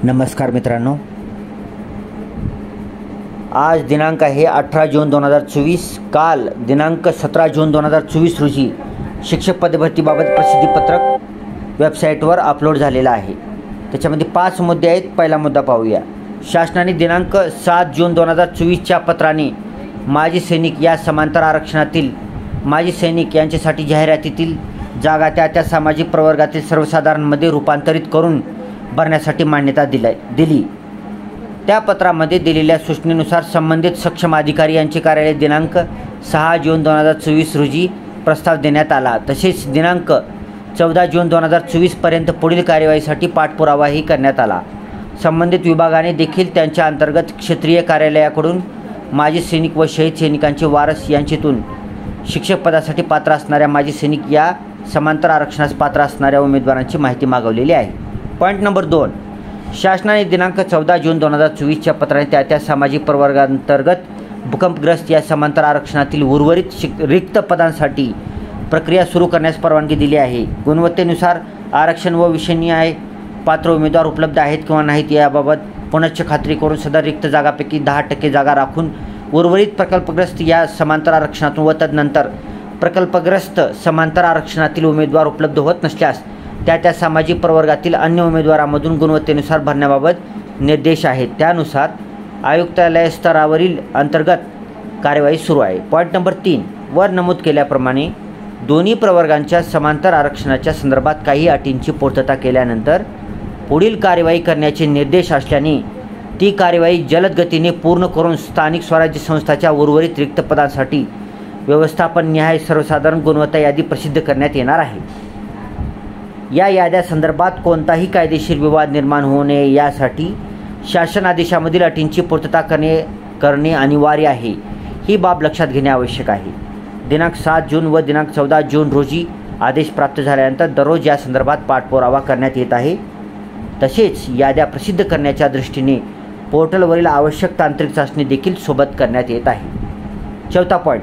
नमस्कार मित्रांनो, आज दिनांक आहे 18 जून 2024. काल दिनांक 17 जून 2024 रोजी शिक्षक पदभरतीबाबत प्रसिद्धीपत्रक वेबसाईटवर अपलोड झालेलं आहे. त्याच्यामध्ये 5 मुद्दे आहेत. पहिला मुद्दा पाहूया. शासनाने दिनांक 7 जून 2024च्या पत्राने माजी सैनिक या समांतर आरक्षणातील माजी सैनिक यांच्यासाठी जाहिरातीतील जागा त्या सामाजिक प्रवर्गातील सर्वसाधारणमध्ये रूपांतरित करून भरण्यासाठी मान्यता दिली. त्या पत्रामध्ये दिलेल्या सूचनेनुसार संबंधित सक्षम अधिकारी यांचे कार्यालय दिनांक 6 जून 2024 रोजी प्रस्ताव देण्यात आला. तसेच दिनांक 14 जून 2024 पर्यंत पुढील कार्यवाहीसाठी पाठपुरावाही करण्यात आला. संबंधित विभागाने देखील त्यांच्या अंतर्गत क्षेत्रीय कार्यालयाकडून माजी सैनिक व शहीद सैनिकांचे वारस यांच्यातून शिक्षक पदासाठी पात्र असणाऱ्या माजी सैनिक या समांतर आरक्षणास पात्र असणाऱ्या उमेदवारांची माहिती मागवलेली आहे. Point number 2. शासनाने दिनांक 14 जून 2024च्या पत्राने त्या सामाजिक प्रवर्गांतर्गत भूकंपग्रस्त या समांतर आरक्षणातील उर्वरित रिक्त पदांसाठी प्रक्रिया सुरू करण्यास परवानगी दिली आहे. गुणवत्तेनुसार आरक्षण व विषयनिहाय पात्र उमेदवार उपलब्ध आहेत किंवा नाहीत याबाबत पुनश्च खात्री करून सदर रिक्त जागापैकी 10% जागा राखून उर्वरित प्रकल्पग्रस्त या समांतर आरक्षणातून व तदनंतर प्रकल्पग्रस्त समांतर आरक्षणातील उमेदवार उपलब्ध होत नसल्यास त्या सामाजिक प्रवर्गातील अन्य उमेदवारांमधून गुणवत्तेनुसार भरण्याबाबत निर्देश आहेत. त्यानुसार आयुक्तालय स्तरावरील अंतर्गत कार्यवाही सुरू आहे. Point number 3. वर नमूद केल्याप्रमाणे दोन्ही प्रवर्गांच्या समांतर आरक्षणाच्या संदर्भात काही अटींची पूर्तता केल्यानंतर पुढील कार्यवाही करण्याचे निर्देश असल्याने ती कार्यवाही जलद गतीने पूर्ण करून स्थानिक स्वराज्य संस्थांच्या उर्वरित रिक्त पदांसाठी व्यवस्थापन निहाय सर्वसाधारण गुणवत्ता यादी प्रसिद्ध करण्यात येणार आहे. या याद्या संदर्भात कोणताही कायदेशीर विवाद निर्माण होऊ नये यासाठी शासन आदेशामधील अटींची पूर्तता करणे अनिवार्य आहे. ही बाब लक्षात घेणे आवश्यक आहे. दिनांक 7 जून व दिनांक 14 जून रोजी आदेश प्राप्त झाल्यानंतर दररोज या संदर्भात पाठपुरावा करण्यात येत आहे. तसेच याद्या प्रसिद्ध करण्याच्या दृष्टीने पोर्टलवरील आवश्यक तांत्रिक चाचणी देखील सोबत करण्यात येत आहे. चौथा पॉईंट.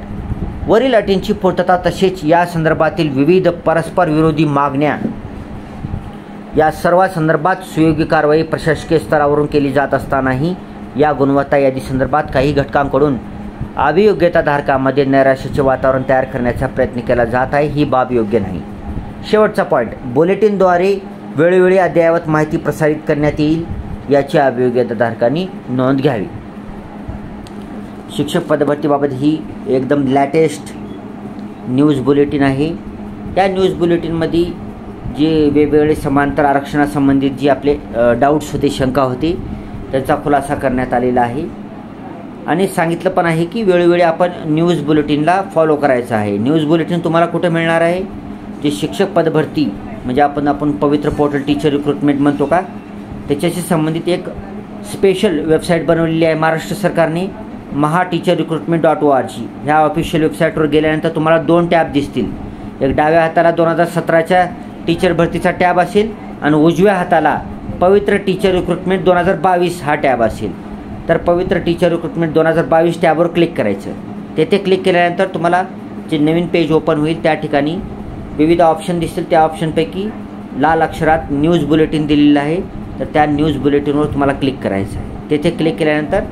वरील अटींची पूर्तता तसेच या संदर्भातील विविध परस्पर विरोधी मागण्या या सर्व संदर्भात सुयोग्य कारवाई प्रशासकीय स्तरावरून केली जात असतानाही या गुणवत्ता यादी संदर्भात काही घटकांकडून अभियोग्यताधारकामध्ये नैराश्याचे वातावरण तयार करण्याचा प्रयत्न केला जात आहे. ही बाब योग्य नाही. शेवटचा पॉईंट. बुलेटिनद्वारे वेळोवेळी अद्ययावत माहिती प्रसारित करण्यात येईल याची अभियोग्यताधारकांनी नोंद घ्यावी. शिक्षक पदभरतीबाबत ही एकदम लेटेस्ट न्यूज बुलेटिन आहे. या न्यूज बुलेटिनमध्ये जे वेगवेगळे समांतर आरक्षणासंबंधित जे आपले डाऊट्स होते, शंका होती, त्याचा खुलासा करण्यात आलेला आहे. आणि सांगितलं पण आहे की वेळोवेळी आपण न्यूज बुलेटिनला फॉलो करायचं आहे. न्यूज बुलेटिन तुम्हाला कुठं मिळणार आहे? जे शिक्षक पदभरती म्हणजे आपण पवित्र पोर्टल टीचर रिक्रुटमेंट म्हणतो का, त्याच्याशी संबंधित एक स्पेशल वेबसाईट बनवलेली आहे महाराष्ट्र सरकारने. mahateacherrecruitment.org ह्या ऑफिशियल वेबसाईटवर गेल्यानंतर तुम्हाला 2 टॅब दिसतील. एक डाव्या हाताला 2017च्या टीचर भरतीचा टॅब असेल आणि उजव्या हाताला पवित्र टीचर रिक्रुटमेंट 2022 हा टॅब असेल. तर पवित्र टीचर रिक्रुटमेंट 2022 टॅबवर क्लिक करायचं. तेथे क्लिक केल्यानंतर तुम्हाला जे नवीन पेज ओपन होईल त्या ठिकाणी विविध ऑप्शन दिसतील. त्या ऑप्शनपैकी लाल अक्षरात न्यूज बुलेटिन दिलेलं आहे. तर त्या न्यूज बुलेटिनवर तुम्हाला क्लिक करायचं आहे. तेथे क्लिक केल्यानंतर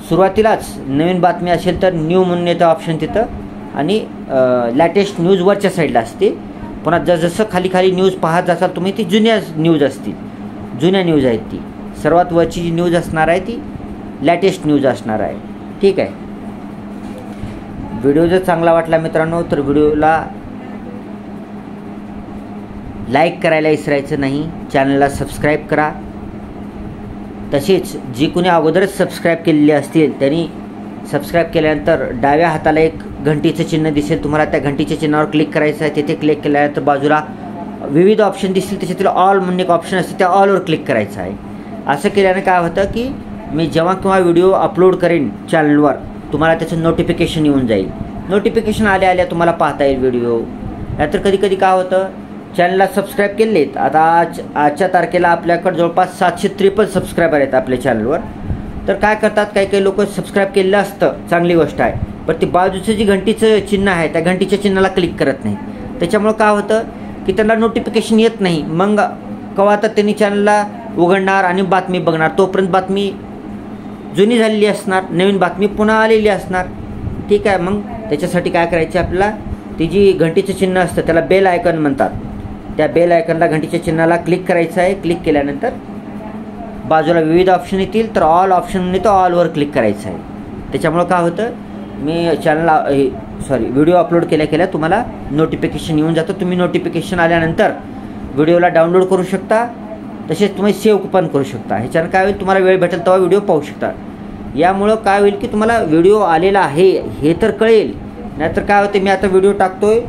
सुरुवातीलाच नवीन बातमी असेल तर न्यू म्हणून येतं ऑप्शन तिथं आणि लेटेस्ट न्यूज वरच्या साईडला असते. पुन्हा जसं खाली खाली न्यूज पाहत जासाल तुम्ही ती जुन्या न्यूज असतील, जुन्या न्यूज आहेत. ती सर्वात वरची जी न्यूज असणार आहे ती लेटेस्ट न्यूज असणार आहे. ठीक आहे. व्हिडिओ जर चांगला वाटला मित्रांनो तर व्हिडिओला लाईक करायला विसरायचं नाही. चॅनलला सबस्क्राईब करा. तसेच जे कोणी अगोदरच सबस्क्राईब केलेले असतील त्यांनी सबस्क्राईब केल्यानंतर डाव्या हाताला एक घंटीचं चिन्ह दिसेल. तुम्हाला त्या घंटीच्या चिन्हावर क्लिक करायचं आहे. तिथे क्लिक केल्यानंतर बाजूला विविध ऑप्शन दिसतील. त्याच्यातील ऑल म्हणून एक ऑप्शन असते, त्या ऑलवर क्लिक करायचं आहे. असं केल्याने काय होतं की मी जेव्हा केव्हा व्हिडिओ अपलोड करेन चॅनलवर तुम्हाला त्याचं नोटिफिकेशन येऊन जाईल. नोटिफिकेशन आल्या तुम्हाला पाहता येईल व्हिडिओ. नाहीतर कधी कधी काय होतं, चॅनलला सबस्क्राईब केलेत. आता आजच्या तारखेला आपल्याकडे जवळपास 753 सबस्क्रायबर आहेत आपल्या चॅनलवर. तर काय करतात, काही लोक सबस्क्राईब केलेलं असतं, चांगली गोष्ट आहे, पण ती बाजूचं जी घंटीचं चिन्ह आहे त्या घंटीच्या चिन्हाला क्लिक करत नाही. त्याच्यामुळं काय होतं की त्यांना नोटिफिकेशन येत नाही. मग केव्हा तर त्यांनी चॅनलला उघडणार आणि बातमी बघणार, तोपर्यंत बातमी जुनी झालेली असणार, नवीन बातमी पुन्हा आलेली असणार. ठीक आहे, मग त्याच्यासाठी काय करायचे आपल्याला, ती जी घंटीचं चिन्ह असतं त्याला बेल आयकॉन म्हणतात, त्या बेल आयकॉनला घंटीच्या चिन्हाला क्लिक करायचं आहे. क्लिक केल्यानंतर बाजूला विविध ऑप्शन येतील, तर ऑल ऑप्शन तो ऑलवर क्लिक करायचं आहे. त्याच्यामुळं काय होतं, मी व्हिडिओ अपलोड केल्या तुम्हाला नोटिफिकेशन येऊन जातं. तुम्ही नोटिफिकेशन आल्यानंतर व्हिडिओला डाउनलोड करू शकता, तसेच तुम्ही सेव्ह पण करू शकता. ह्याच्यानं काय होईल, तुम्हाला वेळ भेटेल तेव्हा व्हिडिओ पाहू शकता. यामुळं काय होईल की तुम्हाला व्हिडिओ आलेला आहे हे तर कळेल. नाहीतर काय होते, मी आता व्हिडिओ टाकतोय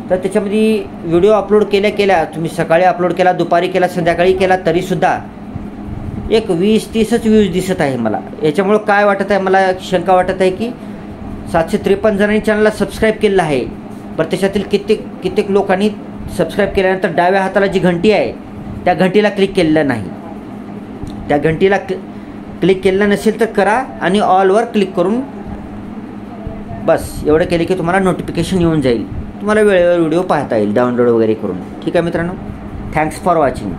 तर त्याच्यामध्ये व्हिडिओ अपलोड केल्या तुम्ही सकाळी अपलोड केला, दुपारी केला, संध्याकाळी केला, तरीसुद्धा एक 20-30च व्ह्यूज दिसत आहे मला. याच्यामुळं काय वाटत आहे, मला शंका वाटत आहे की 753 जणांनी चॅनलला सबस्क्राईब केलेलं आहे, पण त्याच्यातील कित्येक लोकांनी सबस्क्राईब केल्यानंतर डाव्या हाताला जी घंटी आहे त्या घंटीला क्लिक केलेलं नाही. त्या घंटीला क्लिक केलेलं नसेल तर करा आणि ऑलवर क्लिक करून बस एवढं केलं की तुम्हाला नोटिफिकेशन येऊन जाईल. तुम्हाला वेळेवर व्हिडिओ पाहता येईल डाउनलोड वगैरे करून. ठीक आहे मित्रांनो, थँक्स फॉर वॉचिंग.